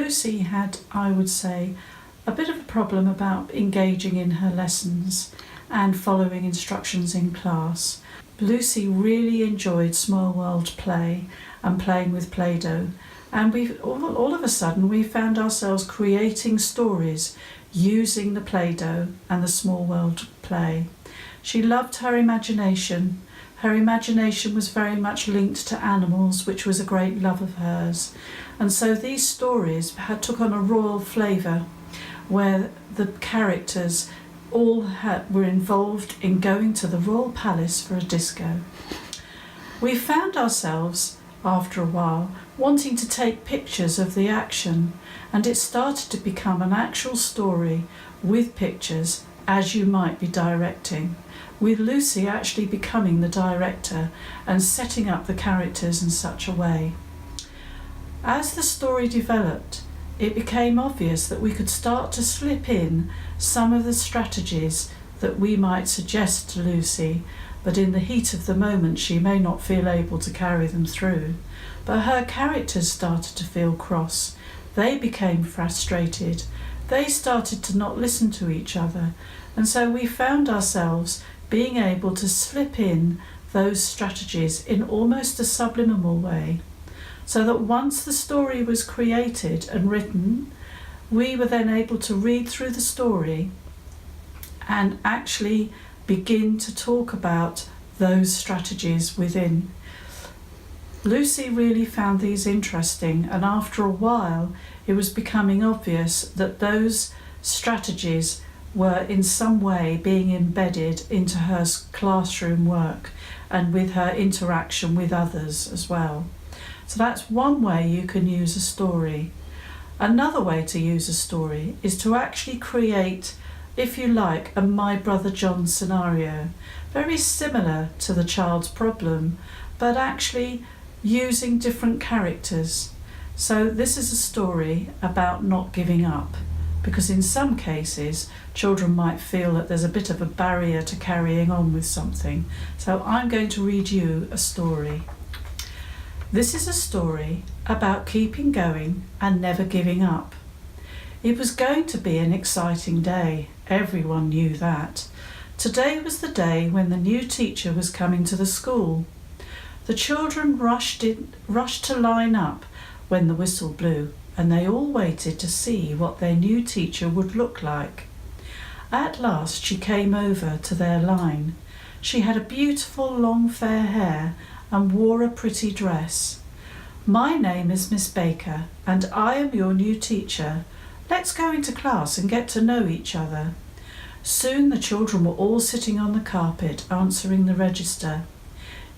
Lucy had, I would say, a bit of a problem about engaging in her lessons and following instructions in class. Lucy really enjoyed small world play and playing with Play-Doh, and all of a sudden we found ourselves creating stories using the Play-Doh and the small world play. She loved her imagination. Her imagination was very much linked to animals, which was a great love of hers. And so these stories took on a royal flavour, where the characters all were involved in going to the royal palace for a disco. We found ourselves, after a while, wanting to take pictures of the action, and it started to become an actual story with pictures, as you might be directing, with Lucy actually becoming the director and setting up the characters in such a way. As the story developed, it became obvious that we could start to slip in some of the strategies that we might suggest to Lucy, but in the heat of the moment she may not feel able to carry them through. But her characters started to feel cross. They became frustrated. They started to not listen to each other. And so we found ourselves being able to slip in those strategies in almost a subliminal way, so that once the story was created and written, we were then able to read through the story and actually begin to talk about those strategies within. Lucy really found these interesting, and after a while it was becoming obvious that those strategies were in some way being embedded into her classroom work and with her interaction with others as well. So that's one way you can use a story. Another way to use a story is to actually create, if you like, a My Brother John scenario, very similar to the child's problem, but actually using different characters. So this is a story about not giving up, because in some cases children might feel that there's a bit of a barrier to carrying on with something. So I'm going to read you a story. This is a story about keeping going and never giving up. It was going to be an exciting day. Everyone knew that. Today was the day when the new teacher was coming to the school. The children rushed to line up when the whistle blew, and they all waited to see what their new teacher would look like. At last she came over to their line. She had a beautiful long fair hair and wore a pretty dress. "My name is Miss Baker, and I am your new teacher. Let's go into class and get to know each other." Soon the children were all sitting on the carpet answering the register.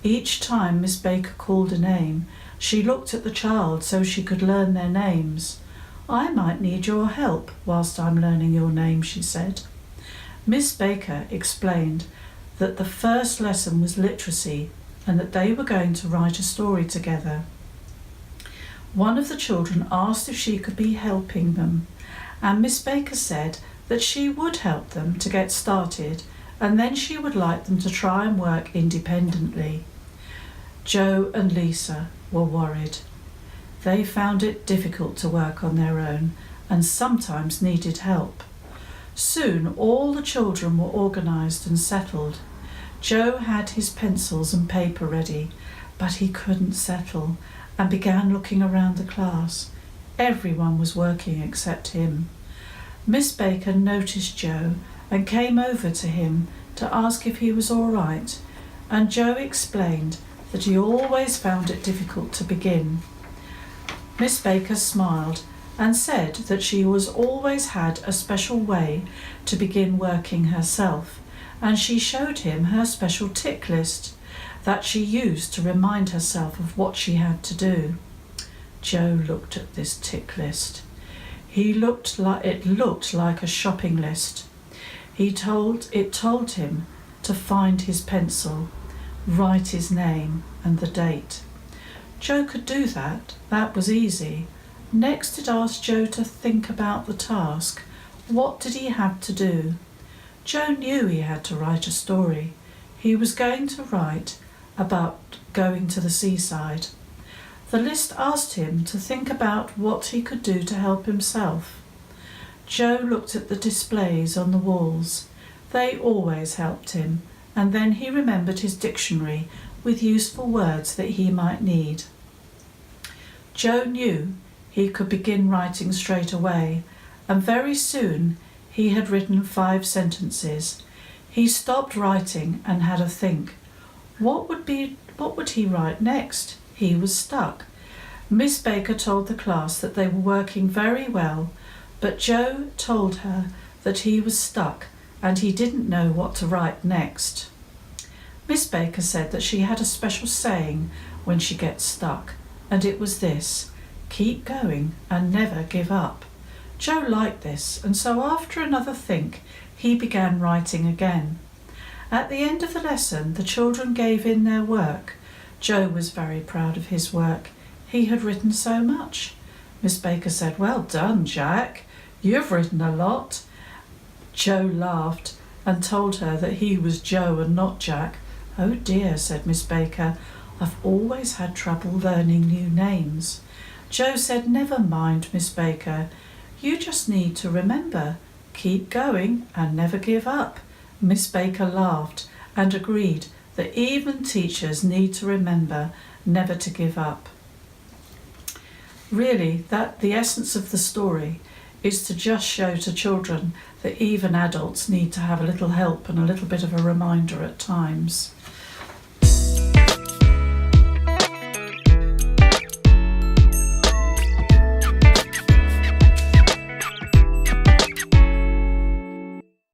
Each time Miss Baker called a name, she looked at the child so she could learn their names. "I might need your help whilst I'm learning your name," she said. Miss Baker explained that the first lesson was literacy and that they were going to write a story together. One of the children asked if she could be helping them, and Miss Baker said that she would help them to get started, and then she would like them to try and work independently. Joe and Lisa were worried. They found it difficult to work on their own and sometimes needed help. Soon all the children were organised and settled. Joe had his pencils and paper ready, but he couldn't settle and began looking around the class. Everyone was working except him. Miss Baker noticed Joe and came over to him to ask if he was all right, and Joe explained that he always found it difficult to begin. Miss Baker smiled and said that she was always had a special way to begin working herself, and she showed him her special tick list that she used to remind herself of what she had to do. Joe looked at this tick list. It looked like a shopping list. It told him to find his pencil, write his name and the date. Joe could do that. That was easy. Next it asked Joe to think about the task. What did he have to do? Joe knew he had to write a story. He was going to write about going to the seaside. The list asked him to think about what he could do to help himself. Joe looked at the displays on the walls. They always helped him, and then he remembered his dictionary with useful words that he might need. Joe knew he could begin writing straight away, and very soon he had written 5 sentences. He stopped writing and had a think. What would he write next? He was stuck. Miss Baker told the class that they were working very well, but Joe told her that he was stuck and he didn't know what to write next. Miss Baker said that she had a special saying when she gets stuck, and it was this: keep going and never give up. Joe liked this, and so after another think, he began writing again. At the end of the lesson, the children gave in their work. Joe was very proud of his work. He had written so much. Miss Baker said, "Well done, Jack. You've written a lot." Joe laughed and told her that he was Joe and not Jack. "Oh dear," said Miss Baker, "I've always had trouble learning new names." Joe said, "Never mind, Miss Baker. You just need to remember, keep going and never give up." Miss Baker laughed and agreed that even teachers need to remember never to give up. Really, the essence of the story is to just show to children that even adults need to have a little help and a little bit of a reminder at times.